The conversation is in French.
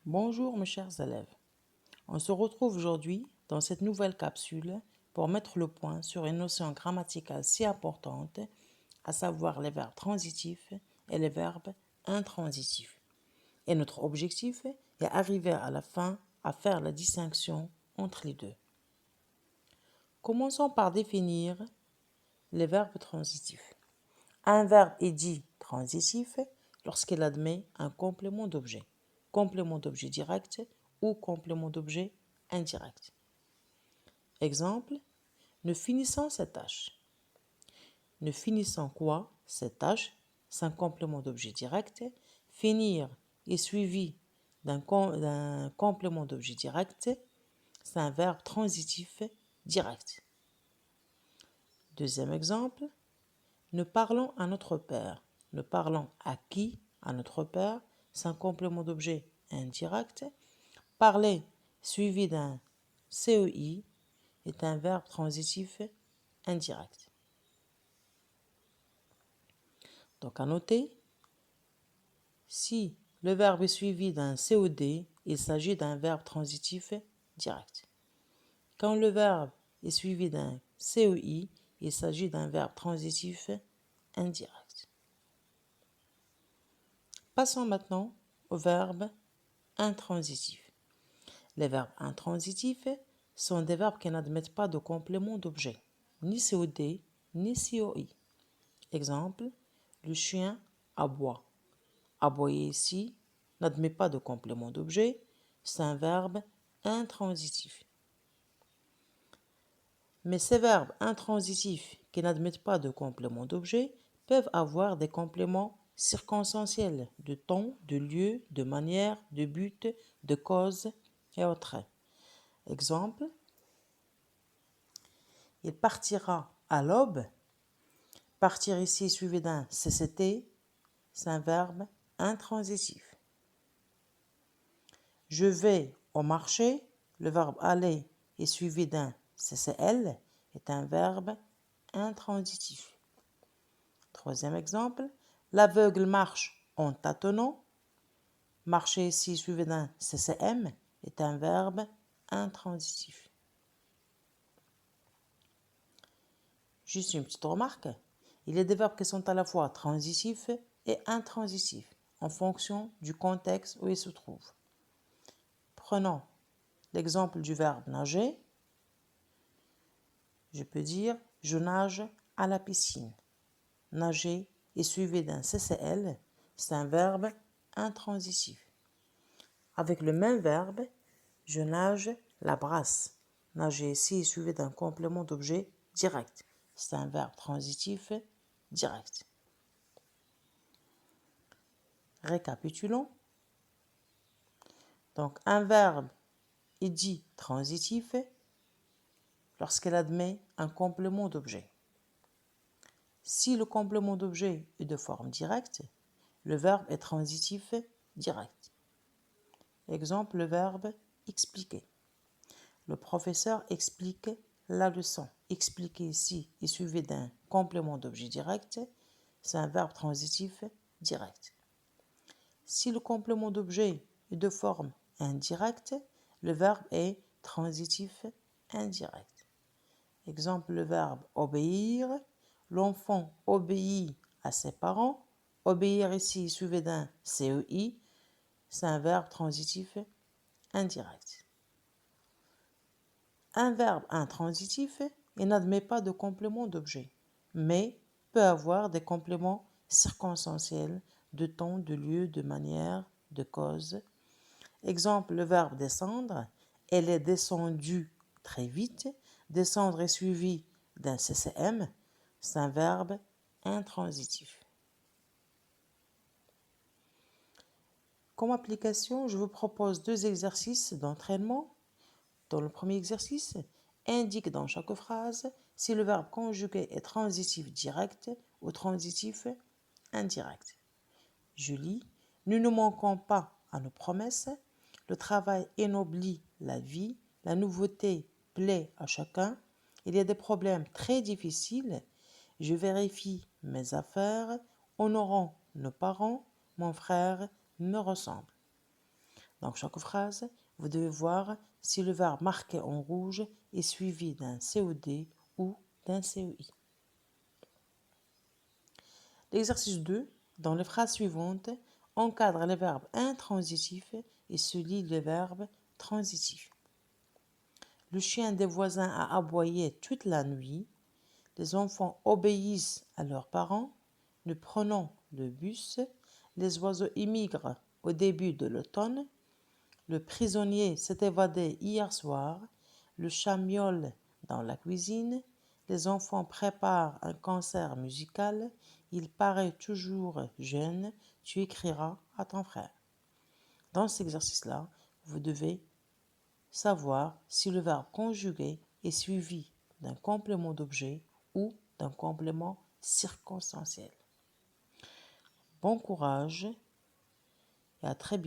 Bonjour mes chers élèves, on se retrouve aujourd'hui dans cette nouvelle capsule pour mettre le point sur une notion grammaticale si importante, à savoir les verbes transitifs et les verbes intransitifs. Et notre objectif est arriver à la fin à faire la distinction entre les deux. Commençons par définir les verbes transitifs. Un verbe est dit transitif lorsqu'il admet un complément d'objet direct ou complément d'objet indirect. Exemple, ne finissant cette tâche. Ne finissant quoi cette tâche, c'est un complément d'objet direct. Finir est suivi d'un complément d'objet direct, c'est un verbe transitif direct. Deuxième exemple, ne parlons à notre père. Ne parlons à qui? À notre père. C'est un complément d'objet indirect. Parler suivi d'un CEI est un verbe transitif indirect. Donc à noter, si le verbe est suivi d'un COD, il s'agit d'un verbe transitif direct. Quand le verbe est suivi d'un CEI, il s'agit d'un verbe transitif indirect. Passons maintenant aux verbes intransitifs. Les verbes intransitifs sont des verbes qui n'admettent pas de complément d'objet, ni COD, ni COI. Exemple, le chien aboie. Aboyer ici n'admet pas de complément d'objet, c'est un verbe intransitif. Mais ces verbes intransitifs qui n'admettent pas de complément d'objet peuvent avoir des compléments circonstanciels de temps, de lieu, de manière, de but, de cause et autres. Exemple, il partira à l'aube. Partir ici suivi d'un CCT, c'est un verbe intransitif. Je vais au marché. Le verbe aller est suivi d'un CCL, est un verbe intransitif. Troisième exemple, l'aveugle marche en tâtonnant. Marcher ici suivi d'un CCM est un verbe intransitif. Juste une petite remarque, il y a des verbes qui sont à la fois transitifs et intransitifs en fonction du contexte où ils se trouvent. Prenons l'exemple du verbe nager. Je peux dire je nage à la piscine. Nager est suivi d'un CCL, c'est un verbe intransitif. Avec le même verbe, je nage la brasse. Nager ici est suivi d'un complément d'objet direct. C'est un verbe transitif direct. Récapitulons. Donc un verbe est dit transitif lorsqu'il admet un complément d'objet. Si le complément d'objet est de forme directe, le verbe est transitif direct. Exemple, le verbe expliquer. Le professeur explique la leçon. Expliquer ici est suivi d'un complément d'objet direct, c'est un verbe transitif direct. Si le complément d'objet est de forme indirecte, le verbe est transitif indirect. Exemple, le verbe obéir. L'enfant obéit à ses parents. Obéir ici est suivi d'un CEI, c'est un verbe transitif indirect. Un verbe intransitif, il n'admet pas de complément d'objet, mais peut avoir des compléments circonstanciels de temps, de lieu, de manière, de cause. Exemple, le verbe descendre. Elle est descendue très vite. Descendre est suivi d'un CCM. C'est un verbe intransitif. Comme application, je vous propose deux exercices d'entraînement. Dans le premier exercice, indique dans chaque phrase si le verbe conjugué est transitif direct ou transitif indirect. Je lis, nous ne manquons pas à nos promesses, le travail ennoblit la vie, la nouveauté plaît à chacun, il y a des problèmes très difficiles, je vérifie mes affaires, honorons nos parents, mon frère me ressemble. Dans chaque phrase, vous devez voir si le verbe marqué en rouge est suivi d'un COD ou d'un COI. L'exercice 2, dans les phrases suivantes, encadre les verbes intransitifs et souligne les verbes transitifs. Le chien des voisins a aboyé toute la nuit. Les enfants obéissent à leurs parents. Nous prenons le bus. Les oiseaux immigrent au début de l'automne. Le prisonnier s'est évadé hier soir. Le chat miaule dans la cuisine. Les enfants préparent un concert musical. Il paraît toujours jeune. Tu écriras à ton frère. Dans cet exercice-là, vous devez savoir si le verbe conjugué est suivi d'un complément d'objet ou d'un complément circonstanciel. Bon courage et à très bientôt.